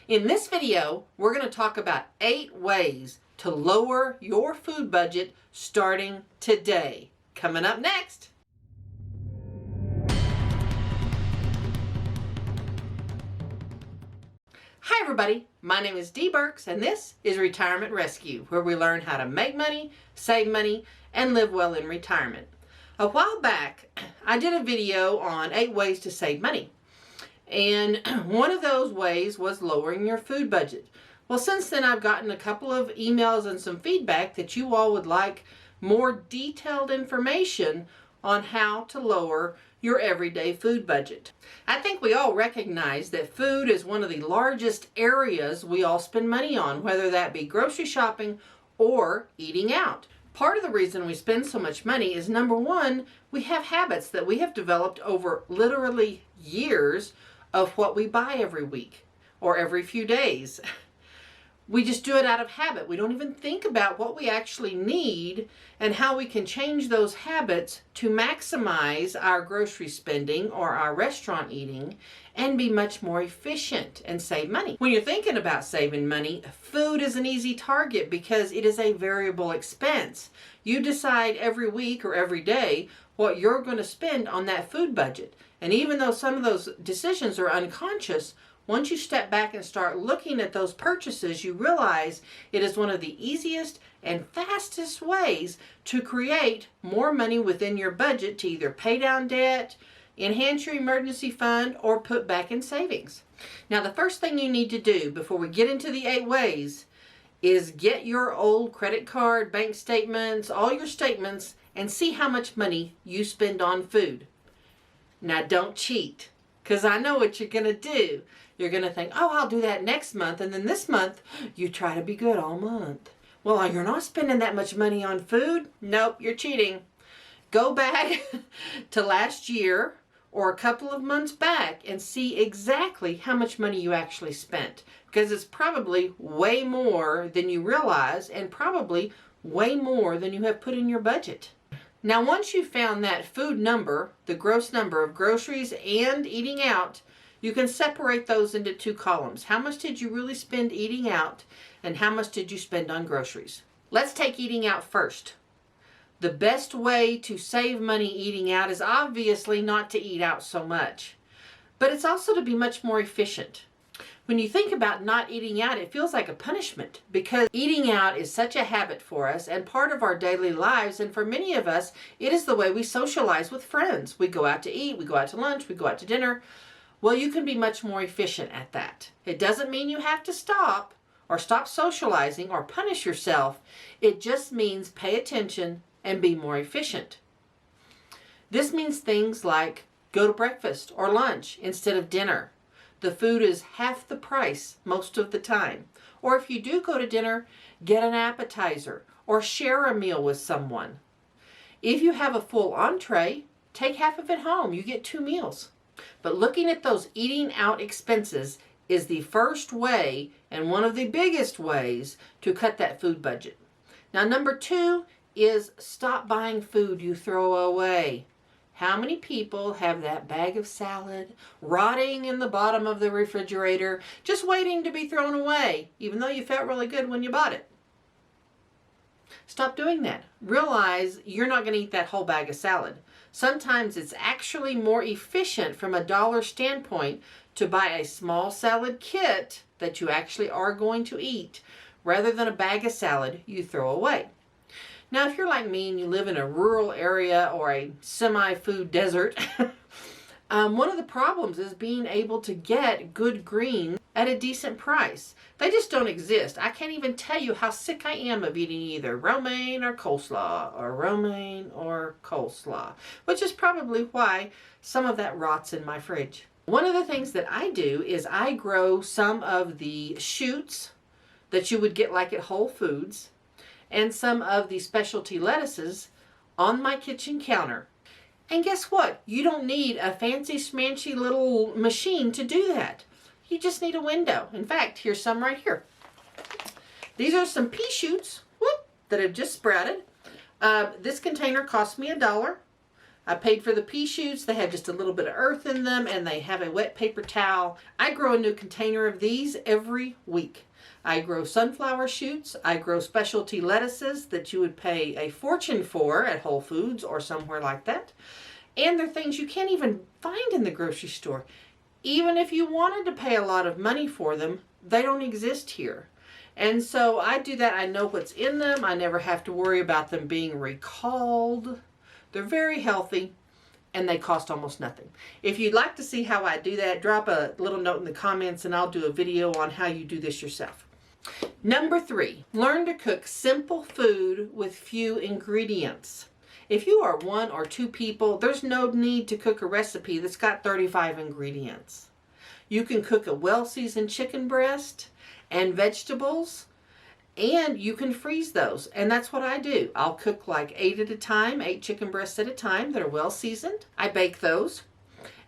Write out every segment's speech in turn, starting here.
In this video, we're going to talk about 8 ways to lower your food budget starting today. Coming up next. Hi everybody, my name is Dee Burks and this is Retirement Rescue, where we learn how to make money, save money, and live well in retirement. A while back, I did a video on 8 ways to save money. And one of those ways was lowering your food budget. Well, since then I've gotten a couple of emails and some feedback that you all would like more detailed information on how to lower your everyday food budget. I think we all recognize that food is one of the largest areas we all spend money on, whether that be grocery shopping or eating out. Part of the reason we spend so much money is, number one, we have habits that we have developed over literally years of what we buy every week or every few days. We just do it out of habit. We don't even think about what we actually need and how we can change those habits to maximize our grocery spending or our restaurant eating and be much more efficient and save money. When you're thinking about saving money, food is an easy target because it is a variable expense. You decide every week or every day what you're going to spend on that food budget. And even though some of those decisions are unconscious, once you step back and start looking at those purchases, you realize it is one of the easiest and fastest ways to create more money within your budget to either pay down debt, enhance your emergency fund, or put back in savings. Now, the first thing you need to do before we get into the 8 ways is get your old credit card, bank statements, all your statements, and see how much money you spend on food. Now, don't cheat, because I know what you're going to do. You're going to think, oh, I'll do that next month, and then this month, you try to be good all month. Well, you're not spending that much money on food? Nope, you're cheating. Go back to last year or a couple of months back and see exactly how much money you actually spent, because it's probably way more than you realize and probably way more than you have put in your budget. Now, once you've found that food number, the gross number of groceries and eating out, you can separate those into 2 columns. How much did you really spend eating out, and how much did you spend on groceries? Let's take eating out first. The best way to save money eating out is obviously not to eat out so much, but it's also to be much more efficient. When you think about not eating out, it feels like a punishment because eating out is such a habit for us and part of our daily lives. And for many of us, it is the way we socialize with friends. We go out to eat, we go out to lunch, we go out to dinner. Well, you can be much more efficient at that. It doesn't mean you have to stop or stop socializing or punish yourself. It just means pay attention and be more efficient. This means things like go to breakfast or lunch instead of dinner. The food is half the price most of the time. Or if you do go to dinner, get an appetizer or share a meal with someone. If you have a full entree, take half of it home. You get 2 meals. But looking at those eating out expenses is the first way and one of the biggest ways to cut that food budget. Now, number 2 is stop buying food you throw away. How many people have that bag of salad rotting in the bottom of the refrigerator, just waiting to be thrown away, even though you felt really good when you bought it? Stop doing that. Realize you're not going to eat that whole bag of salad. Sometimes it's actually more efficient from a dollar standpoint to buy a small salad kit that you actually are going to eat rather than a bag of salad you throw away. Now, if you're like me and you live in a rural area or a semi-food desert, one of the problems is being able to get good greens at a decent price. They just don't exist. I can't even tell you how sick I am of eating either romaine or coleslaw, which is probably why some of that rots in my fridge. One of the things that I do is I grow some of the shoots that you would get like at Whole Foods and some of the specialty lettuces on my kitchen counter. And guess what? You don't need a fancy smanchy little machine to do that. You just need a window. In fact, here's some right here. These are some pea shoots that have just sprouted. This container cost me $1. I paid for the pea shoots. They have just a little bit of earth in them, and they have a wet paper towel. I grow a new container of these every week. I grow sunflower shoots. I grow specialty lettuces that you would pay a fortune for at Whole Foods or somewhere like that. And they're things you can't even find in the grocery store. Even if you wanted to pay a lot of money for them, they don't exist here. And so I do that. I know what's in them. I never have to worry about them being recalled. They're very healthy, and they cost almost nothing. If you'd like to see how I do that, drop a little note in the comments, and I'll do a video on how you do this yourself. Number 3, learn to cook simple food with few ingredients. If you are 1 or 2 people, there's no need to cook a recipe that's got 35 ingredients. You can cook a well-seasoned chicken breast and vegetables, and you can freeze those. And that's what I do. I'll cook like 8 at a time, 8 chicken breasts at a time that are well-seasoned. I bake those.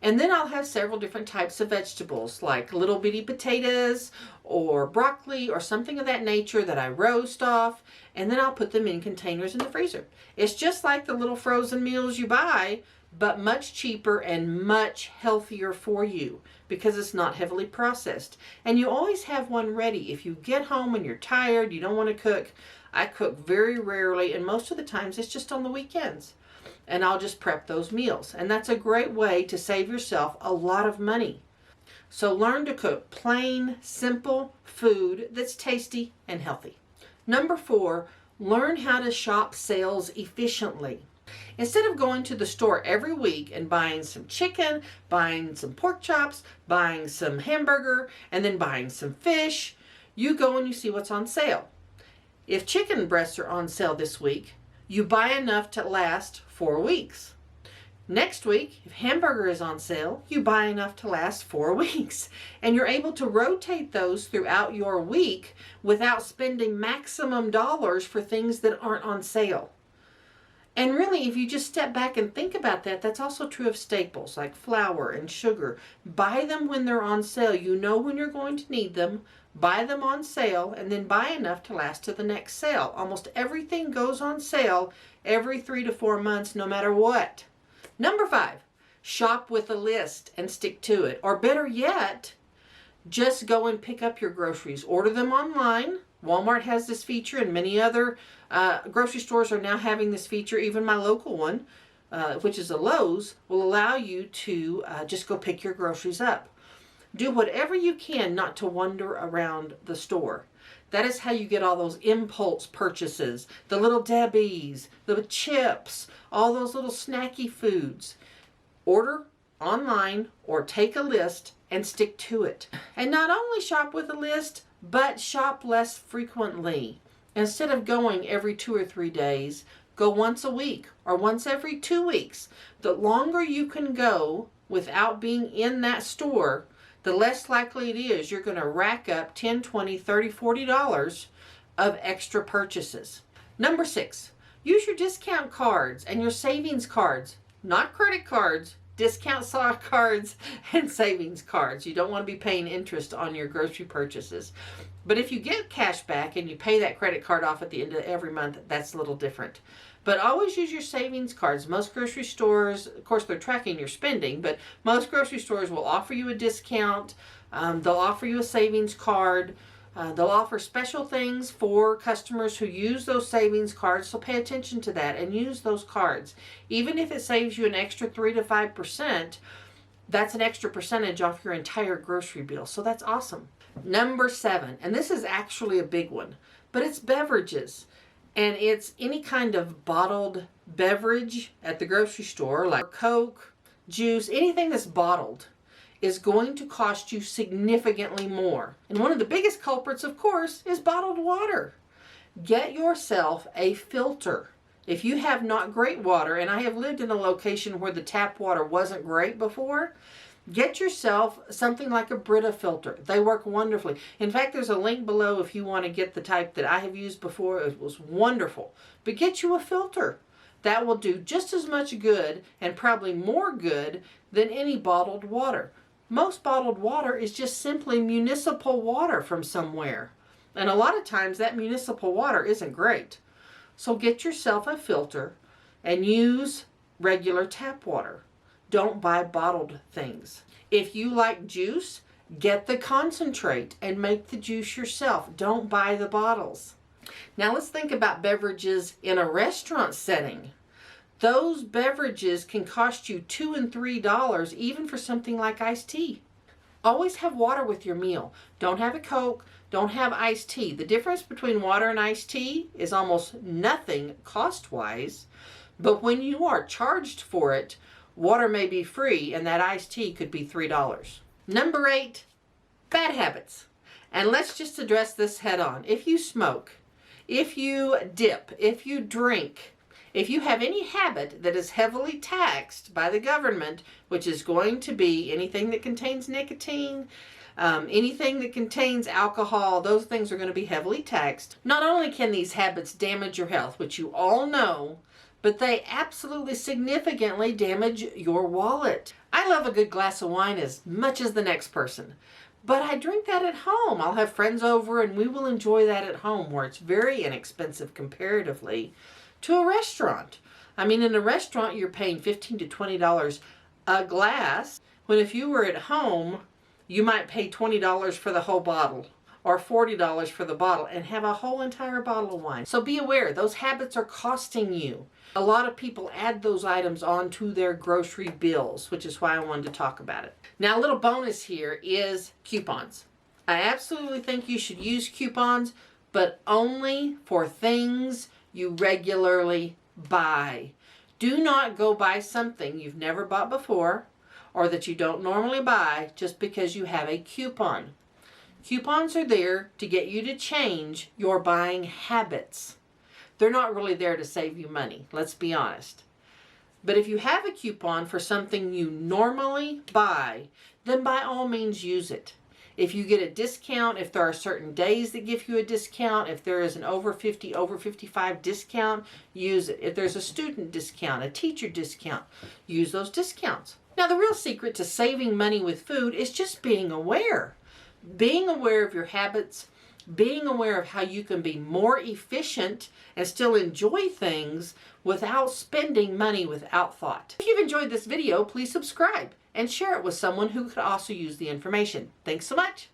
And then I'll have several different types of vegetables, like little bitty potatoes or broccoli or something of that nature that I roast off, and then I'll put them in containers in the freezer. It's just like the little frozen meals you buy, but much cheaper and much healthier for you because it's not heavily processed. And you always have one ready. If you get home and you're tired, you don't want to cook. I cook very rarely, and most of the times it's just on the weekends. And I'll just prep those meals. And that's a great way to save yourself a lot of money. So learn to cook plain, simple food that's tasty and healthy. Number 4, learn how to shop sales efficiently. Instead of going to the store every week and buying some chicken, buying some pork chops, buying some hamburger, and then buying some fish, you go and you see what's on sale. If chicken breasts are on sale this week, you buy enough to last 4 weeks. Next week, if hamburger is on sale, you buy enough to last 4 weeks. And you're able to rotate those throughout your week without spending maximum dollars for things that aren't on sale. And really, if you just step back and think about that, that's also true of staples like flour and sugar. Buy them when they're on sale. You know when you're going to need them. Buy them on sale, and then buy enough to last to the next sale. Almost everything goes on sale every 3 to 4 months, no matter what. Number 5, shop with a list and stick to it. Or better yet, just go and pick up your groceries. Order them online. Walmart has this feature, and many other grocery stores are now having this feature. Even my local one, which is a Lowe's, will allow you to just go pick your groceries up. Do whatever you can not to wander around the store. That is how you get all those impulse purchases, the little Debbie's, the chips, all those little snacky foods. Order online or take a list and stick to it. And not only shop with a list, but shop less frequently. Instead of going every 2 or 3 days, go once a week or once every 2 weeks. The longer you can go without being in that store, the less likely it is you're going to rack up $10, $20, $30, $40 of extra purchases. Number 6, use your discount cards and your savings cards, not credit cards, discount cards and savings cards. You don't want to be paying interest on your grocery purchases. But if you get cash back and you pay that credit card off at the end of every month, that's a little different. But always use your savings cards. Most grocery stores, of course, they're tracking your spending, but most grocery stores will offer you a discount. They'll offer you a savings card. They'll offer special things for customers who use those savings cards, so pay attention to that and use those cards. Even if it saves you an extra 3 to 5%, that's an extra percentage off your entire grocery bill, so that's awesome. Number 7, and this is actually a big one, but it's beverages. And it's any kind of bottled beverage at the grocery store, like Coke, juice, anything that's bottled is going to cost you significantly more. And one of the biggest culprits, of course, is bottled water. Get yourself a filter. If you have not great water, and I have lived in a location where the tap water wasn't great before, get yourself something like a Brita filter. They work wonderfully. In fact, there's a link below if you want to get the type that I have used before. It was wonderful. But get you a filter. That will do just as much good and probably more good than any bottled water. Most bottled water is just simply municipal water from somewhere. And a lot of times that municipal water isn't great. So get yourself a filter and use regular tap water. Don't buy bottled things. If you like juice, get the concentrate and make the juice yourself. Don't buy the bottles. Now let's think about beverages in a restaurant setting. Those beverages can cost you $2 and $3 even for something like iced tea. Always have water with your meal. Don't have a Coke, don't have iced tea. The difference between water and iced tea is almost nothing cost-wise, but when you are charged for it, water may be free and that iced tea could be $3. Number 8, bad habits. And let's just address this head on. If you smoke, if you dip, if you drink, if you have any habit that is heavily taxed by the government, which is going to be anything that contains nicotine, anything that contains alcohol, those things are going to be heavily taxed. Not only can these habits damage your health, which you all know, but they absolutely significantly damage your wallet. I love a good glass of wine as much as the next person, but I drink that at home. I'll have friends over and we will enjoy that at home where it's very inexpensive comparatively to a restaurant. I mean, in a restaurant, you're paying $15 to $20 a glass, when if you were at home, you might pay $20 for the whole bottle or $40 for the bottle and have a whole entire bottle of wine. So be aware, those habits are costing you. A lot of people add those items onto their grocery bills, which is why I wanted to talk about it. Now, a little bonus here is coupons. I absolutely think you should use coupons, but only for things you regularly buy. Do not go buy something you've never bought before or that you don't normally buy just because you have a coupon. Coupons are there to get you to change your buying habits. They're not really there to save you money, let's be honest. But if you have a coupon for something you normally buy, then by all means use it. If you get a discount, if there are certain days that give you a discount, if there is an over 50, over 55 discount, use it. If there's a student discount, a teacher discount, use those discounts. Now, the real secret to saving money with food is just being aware. Being aware of your habits, being aware of how you can be more efficient and still enjoy things without spending money without thought. If you've enjoyed this video, please subscribe and share it with someone who could also use the information. Thanks so much.